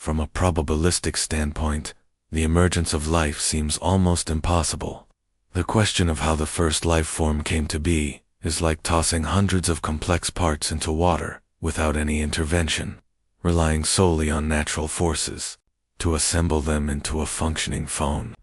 from a probabilistic standpoint, the emergence of life seems almost impossible. The question of how the first life form came to be is like tossing hundreds of complex parts into water without any intervention, relying solely on natural forces to assemble them into a functioning phone.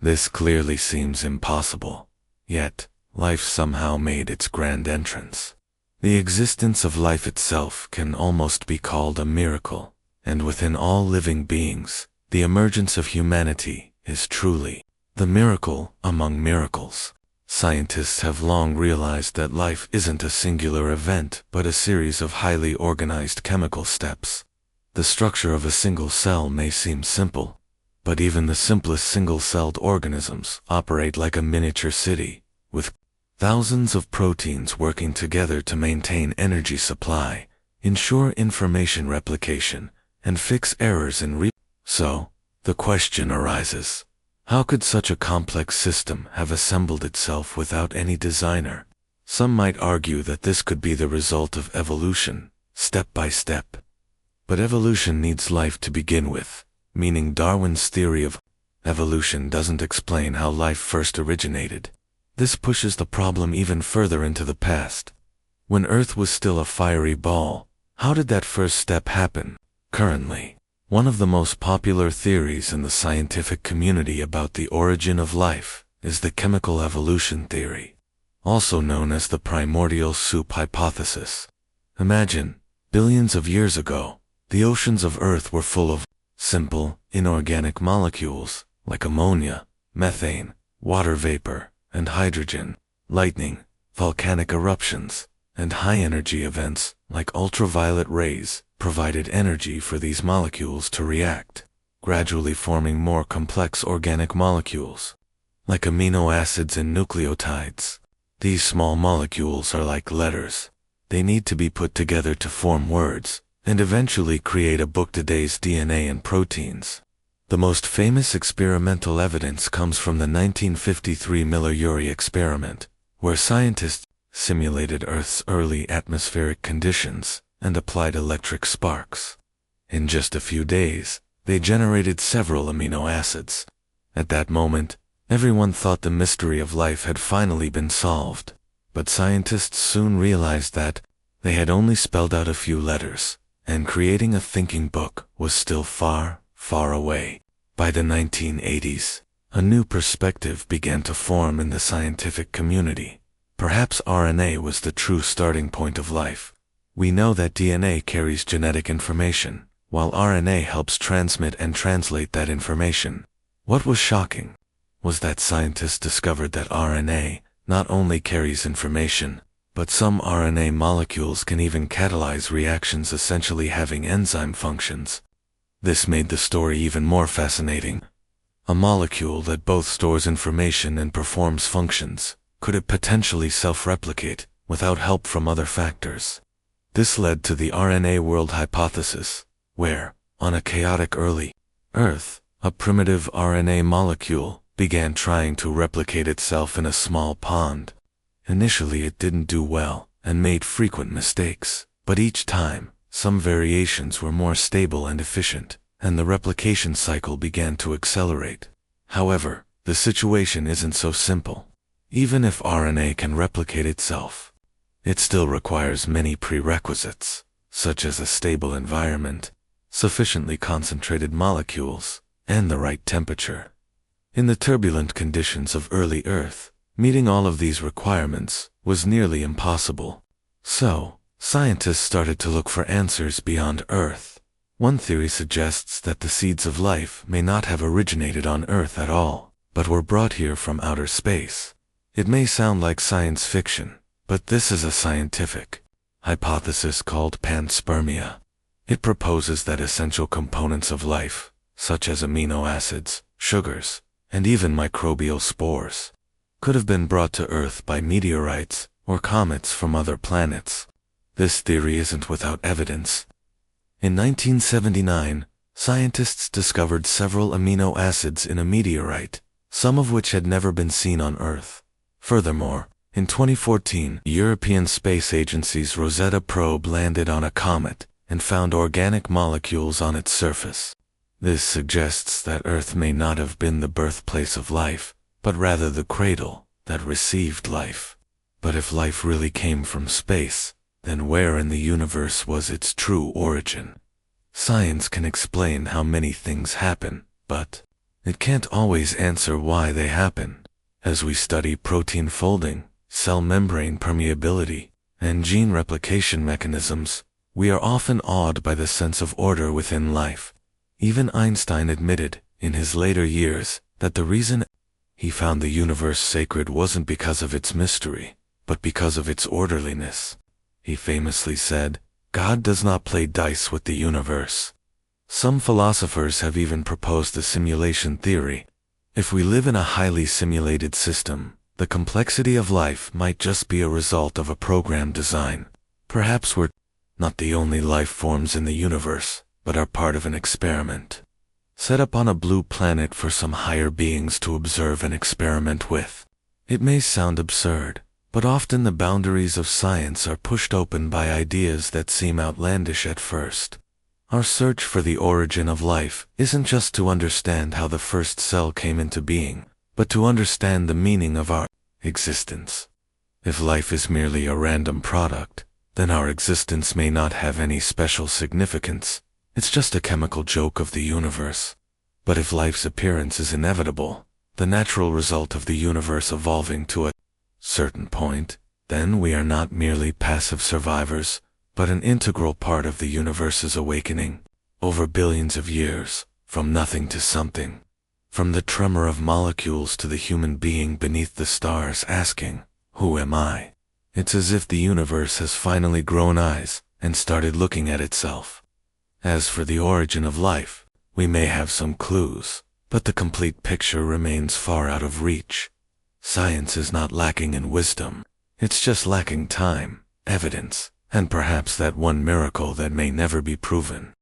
This clearly seems impossible, yet life somehow made its grand entrance. The existence of life itself can almost be called a miracle, and within all living beings, the emergence of humanity is truly the miracle among miracles. Scientists have long realized that life isn't a singular event but a series of highly organized chemical steps. The structure of a single cell may seem simple, but even the simplest single-celled organisms operate like a miniature city, with thousands of proteins working together to maintain energy supply, ensure information replication, and fix errors in So, the question arises, how could such a complex system have assembled itself without any designer? Some might argue that this could be the result of evolution, step by step. But evolution needs life to begin with, meaning Darwin's theory of evolution doesn't explain how life first originated. This pushes the problem even further into the past. When Earth was still a fiery ball, how did that first step happen? Currently, one of the most popular theories in the scientific community about the origin of life is the chemical evolution theory, also known as the primordial soup hypothesis. Imagine, billions of years ago, the oceans of Earth were full of simple, inorganic molecules like ammonia, methane, water vapor, and hydrogen. Lightning, volcanic eruptions, and high-energy events like ultraviolet rays provided energy for these molecules to react, gradually forming more complex organic molecules, like amino acids and nucleotides. These small molecules are like letters. They need to be put together to form words, and eventually create a book. Today's DNA and proteins. The most famous experimental evidence comes from the 1953 Miller-Urey experiment, where scientists simulated Earth's early atmospheric conditions and applied electric sparks. In just a few days, they generated several amino acids. At that moment, everyone thought the mystery of life had finally been solved, but scientists soon realized that they had only spelled out a few letters, and creating a thinking book was still far, far away. By the 1980s, a new perspective began to form in the scientific community. Perhaps RNA was the true starting point of life. We know that DNA carries genetic information, while RNA helps transmit and translate that information. What was shocking was that scientists discovered that RNA not only carries information, but some RNA molecules can even catalyze reactions, essentially having enzyme functions. This made the story even more fascinating. A molecule that both stores information and performs functions, could it potentially self-replicate without help from other factors? This led to the RNA world hypothesis, where, on a chaotic early Earth, a primitive RNA molecule began trying to replicate itself in a small pond. Initially it didn't do well, and made frequent mistakes, but each time, some variations were more stable and efficient, and the replication cycle began to accelerate. However, the situation isn't so simple. Even if RNA can replicate itself, it still requires many prerequisites, such as a stable environment, sufficiently concentrated molecules, and the right temperature. In the turbulent conditions of early Earth, meeting all of these requirements was nearly impossible. So, scientists started to look for answers beyond Earth. One theory suggests that the seeds of life may not have originated on Earth at all, but were brought here from outer space. It may sound like science fiction, but this is a scientific hypothesis called panspermia. It proposes that essential components of life, such as amino acids, sugars, and even microbial spores, could have been brought to Earth by meteorites or comets from other planets. This theory isn't without evidence. In 1979, scientists discovered several amino acids in a meteorite, some of which had never been seen on Earth. Furthermore, in 2014, the European Space Agency's Rosetta probe landed on a comet and found organic molecules on its surface. This suggests that Earth may not have been the birthplace of life, but rather the cradle that received life. But if life really came from space, then where in the universe was its true origin? Science can explain how many things happen, but it can't always answer why they happen. As we study protein folding, cell membrane permeability, and gene replication mechanisms, we are often awed by the sense of order within life. Even Einstein admitted, in his later years, that the reason he found the universe sacred wasn't because of its mystery, but because of its orderliness. He famously said, "God does not play dice with the universe." Some philosophers have even proposed the simulation theory. If we live in a highly simulated system, the complexity of life might just be a result of a programmed design. Perhaps we're not the only life forms in the universe, but are part of an experiment set up on a blue planet for some higher beings to observe and experiment with. It may sound absurd, but often the boundaries of science are pushed open by ideas that seem outlandish at first. Our search for the origin of life isn't just to understand how the first cell came into being, but to understand the meaning of our existence. If life is merely a random product, then our existence may not have any special significance. It's just a chemical joke of the universe. But if life's appearance is inevitable, the natural result of the universe evolving to a certain point, then we are not merely passive survivors, but an integral part of the universe's awakening, over billions of years, from nothing to something. From the tremor of molecules to the human being beneath the stars asking, "Who am I?" It's as if the universe has finally grown eyes and started looking at itself. As for the origin of life, we may have some clues, but the complete picture remains far out of reach. Science is not lacking in wisdom. It's just lacking time, evidence, and perhaps that one miracle that may never be proven.